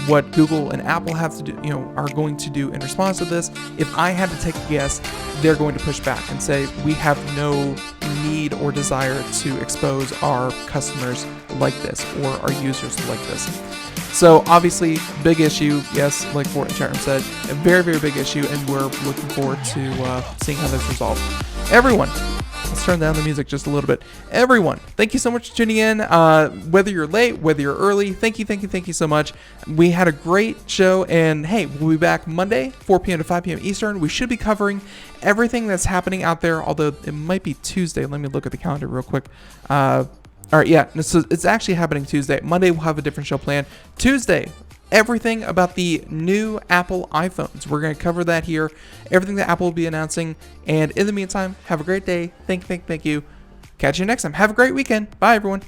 [SPEAKER 2] what Google and Apple have to do, are going to do in response to this. If I had to take a guess, they're going to push back and say, we have no need or desire to expose our customers like this or our users like this. So obviously, big issue. Yes, like Fort and Chatham said, a very, very big issue, and we're looking forward to seeing how this resolves. Everyone, let's turn down the music just a little bit. Everyone, thank you so much for tuning in. Whether you're late, whether you're early, thank you so much. We had a great show, and hey, we'll be back Monday, 4 p.m. to 5 p.m. Eastern. We should be covering everything that's happening out there, although it might be Tuesday. Let me look at the calendar real quick. All right, yeah, so it's actually happening Tuesday. Monday, we'll have a different show planned. Tuesday, everything about the new Apple iPhones. We're going to cover that here. Everything that Apple will be announcing. And in the meantime, have a great day. Thank you. Catch you next time. Have a great weekend. Bye, everyone.